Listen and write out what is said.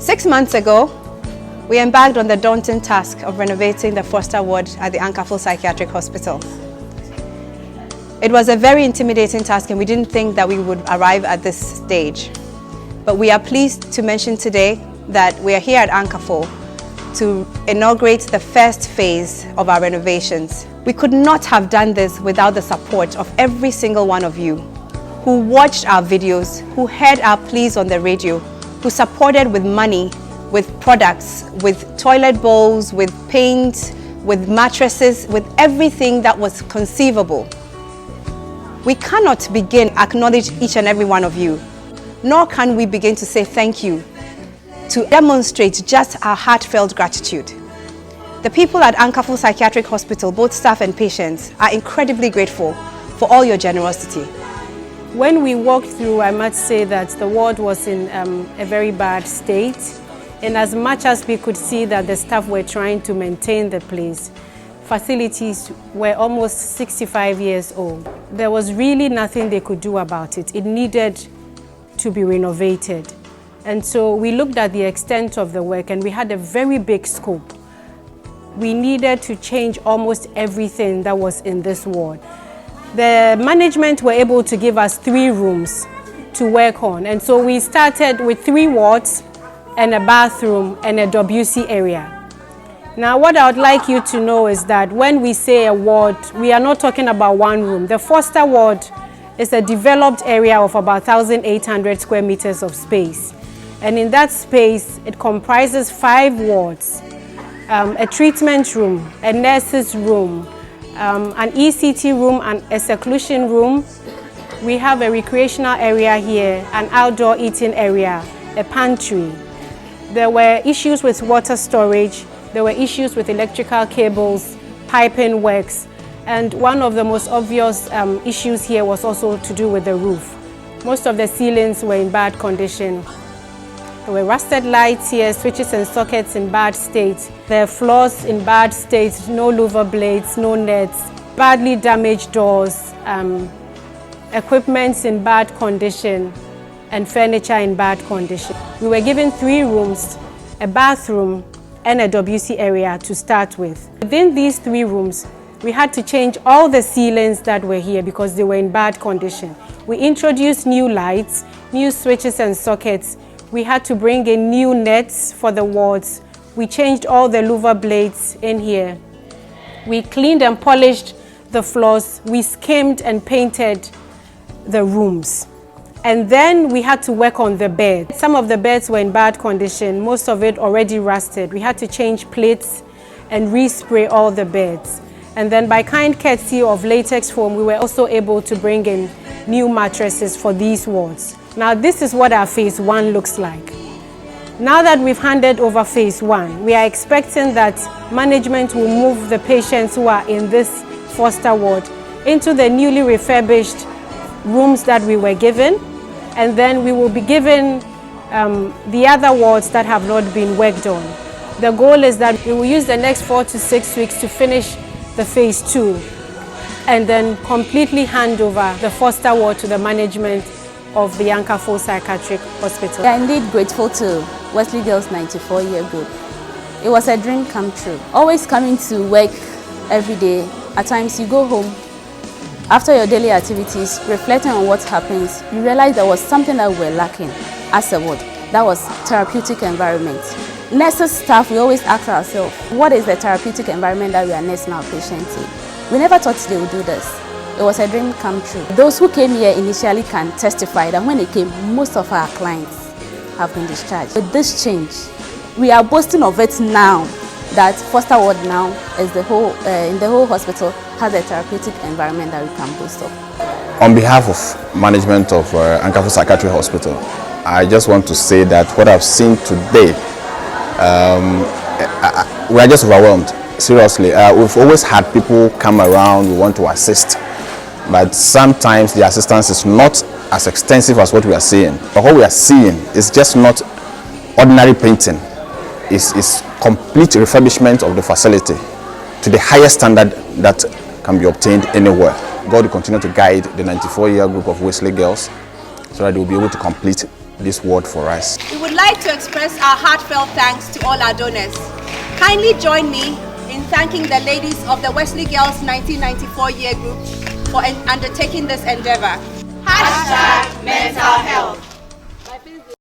6 months ago, we embarked on the daunting task of renovating the Foster ward at the Ankaful Psychiatric Hospital. It was a very intimidating task and we didn't think that we would arrive at this stage. But we are pleased to mention today that we are here at Ankaful to inaugurate the first phase of our renovations. We could not have done this without the support of every single one of you who watched our videos, who heard our pleas on the radio, who supported with money, with products, with toilet bowls, with paint, with mattresses, with everything that was conceivable. We cannot begin to acknowledge each and every one of you, nor can we begin to say thank you, to demonstrate just our heartfelt gratitude. The people at Ankaful Psychiatric Hospital, both staff and patients, are incredibly grateful for all your generosity. When we walked through, I must say that the ward was in a very bad state. And as much as we could see that the staff were trying to maintain the place, facilities were almost 65 years old. There was really nothing they could do about it. It needed to be renovated. And so we looked at the extent of the work and we had a very big scope. We needed to change almost everything that was in this ward. The management were able to give us 3 rooms to work on. And so we started with 3 wards and a bathroom and a WC area. Now what I would like you to know is that when we say a ward, we are not talking about 1 room. The Foster ward is a developed area of about 1,800 square meters of space. And in that space, it comprises 5 wards, a treatment room, a nurse's room, an ECT room and a seclusion room. We have a recreational area here, an outdoor eating area, a pantry. There were issues with water storage, there were issues with electrical cables, piping works, and one of the most obvious issues here was also to do with the roof. Most of the ceilings were in bad condition. There were rusted lights here, switches and sockets in bad state. The floors in bad state, no louver blades, no nets, badly damaged doors, equipment in bad condition, and furniture in bad condition. We were given 3 rooms, a bathroom, and a WC area to start with. Within these 3 rooms, we had to change all the ceilings that were here because they were in bad condition. We introduced new lights, new switches and sockets. We had to bring in new nets for the wards. We changed all the louver blades in here. We cleaned and polished the floors. We skimmed and painted the rooms. And then we had to work on the bed. Some of the beds were in bad condition, most of it already rusted. We had to change plates and respray all the beds. And then by kind courtesy of latex foam, we were also able to bring in new mattresses for these wards. Now this is what our phase 1 looks like. Now that we've handed over phase 1, we are expecting that management will move the patients who are in this Foster ward into the newly refurbished rooms that we were given. And then we will be given the other wards that have not been worked on. The goal is that we will use the next 4 to 6 weeks to finish the phase 2 and then completely hand over the Foster ward to the management of the Ankaful Psychiatric Hospital. We are indeed grateful to Wesley Girls 94-year group. It was a dream come true. Always coming to work every day. At times you go home, after your daily activities, reflecting on what happens, you realize there was something that we were lacking as a ward. That was therapeutic environment. Nurses, staff, we always ask ourselves, what is the therapeutic environment that we are nursing our patients in? We never thought they would do this. It was a dream come true. Those who came here initially can testify that when they came, most of our clients have been discharged. With this change, we are boasting of it now, that Foster ward now is in the whole hospital has a therapeutic environment that we can boast of. On behalf of management of Ankaful Psychiatric Hospital, I just want to say that what I've seen today, we are just overwhelmed. Seriously, we've always had people come around who want to assist, but sometimes the assistance is not as extensive as what we are seeing. But what we are seeing is just not ordinary painting. It's complete refurbishment of the facility to the highest standard that can be obtained anywhere. God will continue to guide the 94-year group of Wesley girls so that they will be able to complete this ward for us. We would like to express our heartfelt thanks to all our donors. Kindly join me in thanking the ladies of the Wesley Girls 1994 year group for undertaking this endeavor. #mental health.